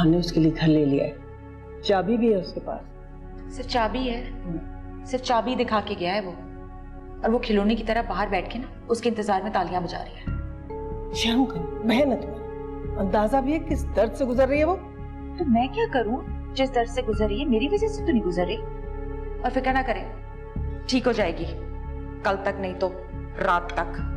खान ने उसके लिए घर ले लिया है, चाबी भी है उसके पास। सिर्फ चाबी है? सिर्फ चाबी दिखा के गया है वो, और वो खिलौने की तरह बाहर बैठ के ना उसके इंतजार में तालियां बजा रही है। शर्म कर, बहन है तुम्हारी, अंदाजा भी है किस दर्द से गुजर रही है वो। तो मैं क्या करूं, जिस दर्द से गुजर रही है मेरी वजह से तो नहीं गुजर रही। और फिक्र ना करें, ठीक हो जाएगी, कल तक नहीं तो रात तक।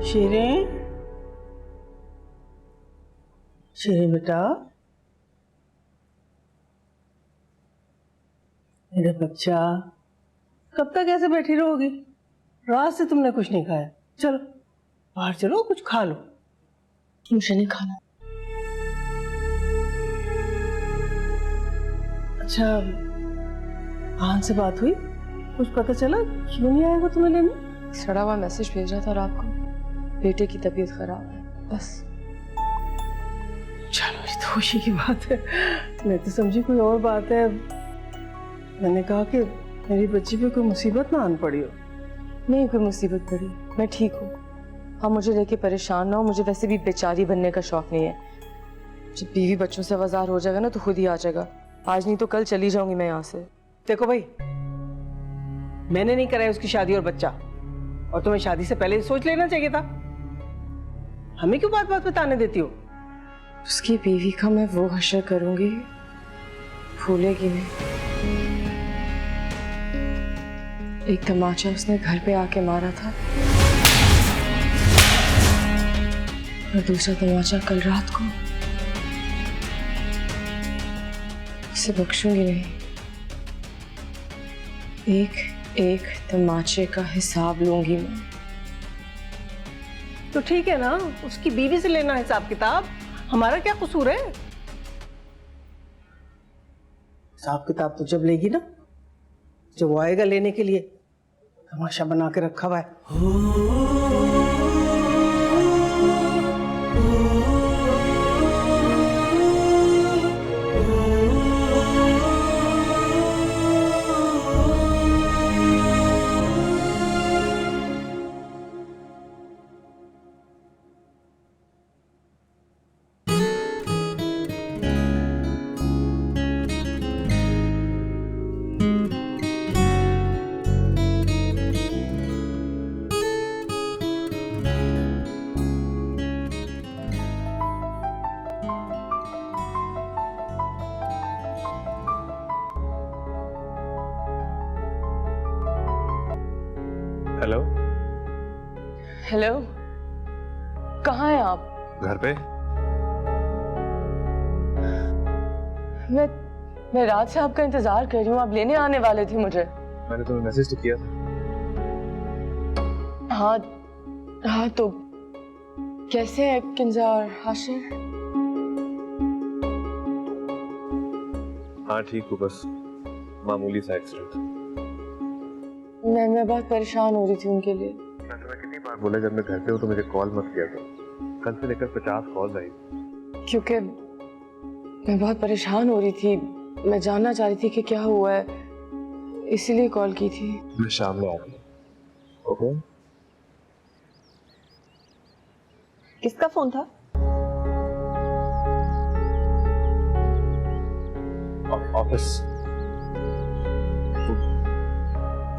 शेरें, शेरें बेटा, मेरा बच्चा, कब तक ऐसे बैठी रहोगी? रात से तुमने कुछ नहीं खाया। चलो बाहर चलो, कुछ खा लो। मुझे नहीं खाना। अच्छा, खान से बात हुई? कुछ पता चला क्यों नहीं आया वो तुम्हें लेने? सड़ा हुआ मैसेज भेजा था रात को, बेटे की तबीयत खराब है, बस। चलो ये तो खुशी की बात है, मैं तो समझी कोई और बात है। मैंने कहा कि मेरी बच्ची पे कोई मुसीबत ना आन पड़ी हो। नहीं कोई मुसीबत पड़ी, मैं ठीक हूँ। हाँ मुझे लेके परेशान ना हो, मुझे वैसे भी बेचारी बनने का शौक नहीं है। जब बीवी बच्चों से आवाज़ार हो जाएगा ना तो खुद ही आ जाएगा। आज नहीं तो कल चली जाऊंगी मैं यहाँ से। देखो भाई, मैंने नहीं कराई उसकी शादी और बच्चा, और तुम्हें शादी से पहले सोच लेना चाहिए था। हमें क्यों बात बात पे ताने देती हो? उसकी बीवी का मैं वो हशर करूंगी, भूलेगी नहीं। एक तमाचा उसने घर पे आके मारा था, और दूसरा तमाचा कल रात को। उसे बख्शूंगी नहीं। एक एक तमाचे का हिसाब लूंगी मैं। तो ठीक है ना, उसकी बीवी से लेना हिसाब किताब, हमारा क्या कसूर है? हिसाब किताब तो जब लेगी ना, जब वो आएगा लेने के लिए। तमाशा बना के रखा हुआ है। हेलो। हेलो, कहाँ हैं आप? घर पे। मैं रात से आपका इंतजार कर रही हूँ, आप लेने आने वाले थे मुझे। मैंने तुम्हें मैसेज तो किया था। हाँ हाँ, तो कैसे है किंजा और हाशिर? हाँ ठीक हूँ, बस मामूली सा एक्सीडेंट। मैं बहुत परेशान हो रही थी उनके लिए। मैं तुम्हें कितनी बार बोला जब मैं घर पे हूँ तो मुझे कॉल मत किया करो। कल से लेकर 50 कॉल आई। क्योंकि मैं बहुत परेशान हो रही थी, मैं जानना चाह रही थी कि क्या हुआ है, इसीलिए कॉल की थी। मैं शाम में आऊंगा। ओके। किसका फोन था? ऑफिस,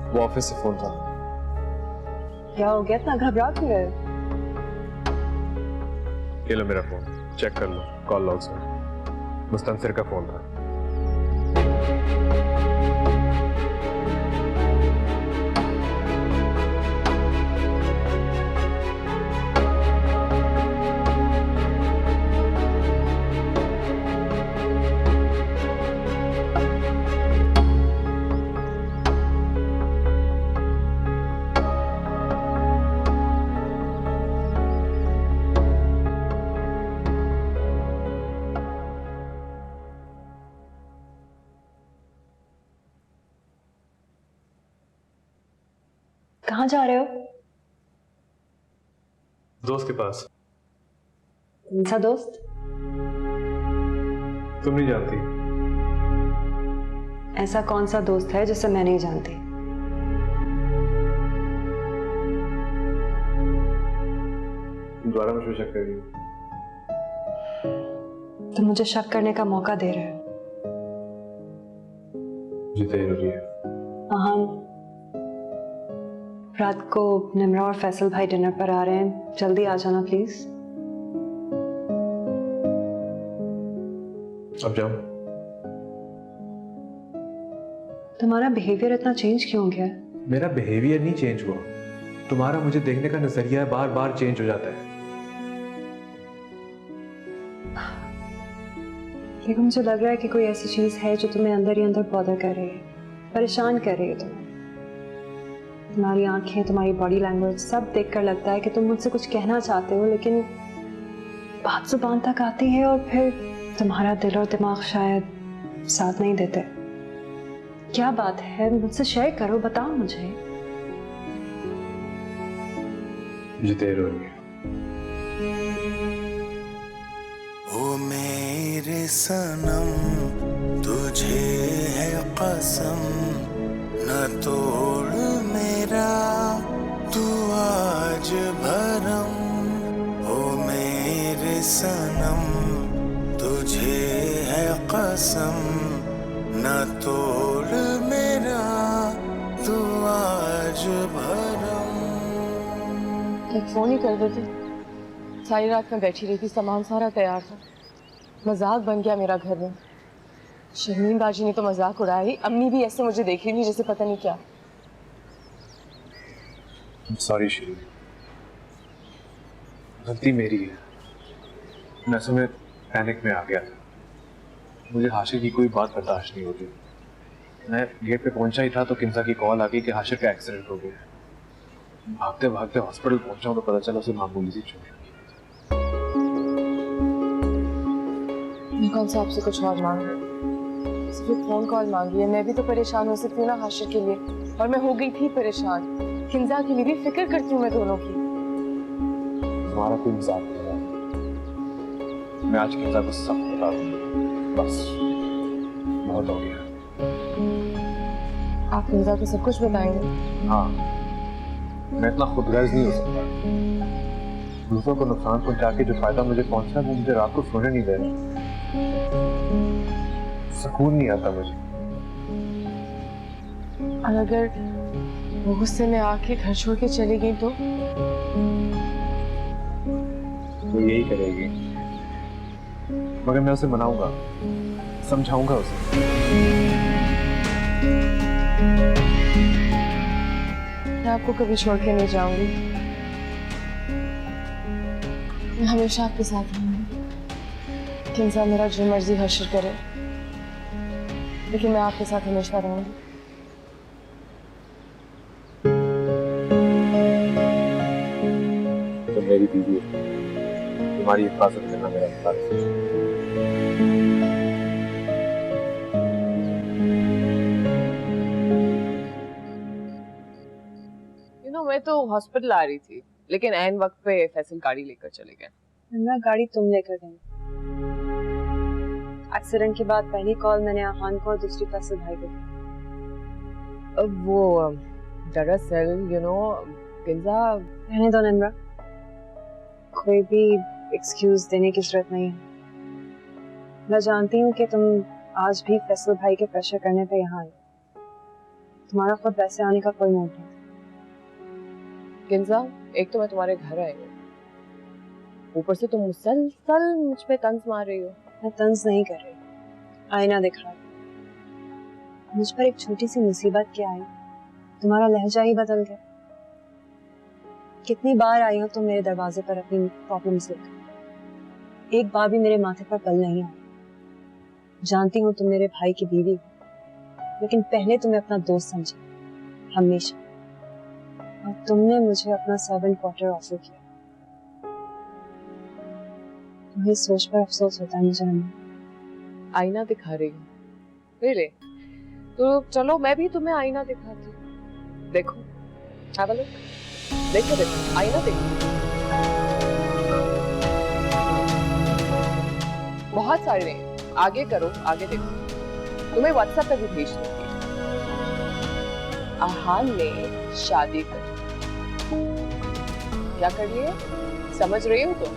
वो ऑफिस से फोन था। क्या हो गया, इतना घबरा क्यों गए? ये लो मेरा फोन, चेक कर लो कॉल लॉग्स में। मुस्तनसिर का फोन था। कहाँ जा रहे हो? दोस्त के पास। कौन सा दोस्त? तुम नहीं जानती। ऐसा कौन सा दोस्त है जिसे मैं नहीं जानती? दोबारा मुझ पर शक कर रही हो? तुम मुझे शक करने का मौका दे रहे हो। मुझे देर हो रही है। हाँ, रात को निम्रा और फैसल भाई डिनर पर आ रहे हैं, जल्दी आ जाना प्लीज। अब जाओ। तुम्हारा बिहेवियर इतना चेंज क्यों हो गया है? मेरा बिहेवियर नहीं चेंज हुआ, तुम्हारा मुझे देखने का नजरिया बार बार चेंज हो जाता है। देखो, मुझे लग रहा है कि कोई ऐसी चीज है जो तुम्हें अंदर ही अंदर बॉदर कर रही है, परेशान कर रही है तुम्हें। तुम्हारी आंखें, तुम्हारी बॉडी लैंग्वेज सब देखकर लगता है कि तुम मुझसे कुछ कहना चाहते हो, लेकिन बात जुबान तक आती है और फिर तुम्हारा दिल और दिमाग शायद साथ नहीं देते। क्या बात है? मुझसे शेयर करो, बताओ मुझे। मुझे देर हो रही है। ओ मेरे सनम, तुझे है कसम, न तोड़ मेरा तू आज भरम। ओ मेरे सनम, तुझे है कसम, न तोड़ मेरा तू आज भरम। एक फोन ही कर देती। सारी रात में बैठी रही थी, सामान सारा तैयार था। मजाक बन गया मेरा घर में। शर्मीन बाजी ने तो मजाक उड़ाया ही, अम्मी भी ऐसे मुझे देख रही थी जैसे पता नहीं क्या। सॉरी श्री, गलती मेरी है। मैं असल में पैनिक में आ गया था। मुझे हाशिर की कोई बात बर्दाश्त नहीं होती। मैं गेट पे पहुंचा ही था तो किंजा की कॉल आ गई कि हाशिर का एक्सीडेंट हो गया। भागते भागते हॉस्पिटल पहुंचा तो पता चला उसे मामूली सी चोट लगी। मैं कौन सा आपसे कुछ और मांग रही हूँ? सिर्फ एक फोन कॉल मांगी है। मैं भी तो परेशान हो सकती हूँ ना हाशिर के लिए, और मैं हो गई थी परेशान। किंजा के लिए भी फिक्र करती हूँ मैं दोनों की। तुम्हारा कोई मजाक नहीं है। मैं आज किंजा को सब बता दूंगा। बस बहुत हो गया। आप किंजा को सब कुछ बताएंगे? हाँ, मैं इतना खुदगर्ज नहीं हो सकता। दूसरों को नुकसान पहुंचा के जो फायदा मुझे पहुंचना, वो मुझे रात को सोने नहीं दे रहा। सुकून नहीं आता मुझे। और अगर वो गुस्से में आके घर छोड़ के चली गई तो? वो यही करेगी, मगर मैं उसे मनाऊंगा, समझाऊंगा उसे। मैं आपको कभी छोड़ के नहीं जाऊंगी। मैं हमेशा आपके साथ रहूंगी। किंजा मेरा जो मर्जी हाशिर करे, लेकिन मैं आपके साथ हमेशा रहूंगी। तो मेरी बीवी है, तुम्हारी हिफाजत करना मेरा फर्ज है। मैं तो हॉस्पिटल आ रही थी, लेकिन ऐन वक्त पे फैसल गाड़ी लेकर चले गए। निम्रा, गाड़ी तुम लेकर गई। एक्सीडेंट के बाद पहली कॉल मैंने आहान को और दूसरी फैसल भाई को की। अब वो दरअसल किंजा। रहने दो निम्रा, कोई भी एक्सक्यूज देने की जरूरत नहीं है। मैं जानती हूँ कि तुम आज भी फैसल भाई के प्रेशर करने पे यहाँ आई। तुम्हारा खुद वैसे आने का कोई मूड नहीं। किंजा, एक तो मैं तुम्हारे घर आई हूँ, ऊपर से तुम मुसलसल मुझ पे तंज मार रही हो। मैं तंज नहीं कर रही, आईना दिखा रही। मुझ पर एक छोटी सी मुसीबत क्या आई, तुम्हारा लहजा ही बदल गया। कितनी बार आई हो तुम मेरे दरवाजे पर अपनी प्रॉब्लम्स लेकर, एक बार भी मेरे माथे पर पल नहीं आया। जानती हूँ तुम मेरे भाई की बीवी हो, लेकिन पहले तुम्हें अपना दोस्त समझा, हमेशा। और तुमने मुझे अपना सर्वेंट क्वार्टर ऑफर किया। तुम्हें सोच पर अफसोस होता है मुझे। आईना दिखा रही हूँ? रियली? तो चलो मैं भी तुम्हें आईना दिखाती हूँ। देखो, have a look. देखो आईना देखो। बहुत सारे हैं, आगे करो, आगे देखो। तुम्हें व्हाट्सएप पे भी भेज दूंगी। आहान ने शादी कर, क्या कर लिए समझ रही हो तुम?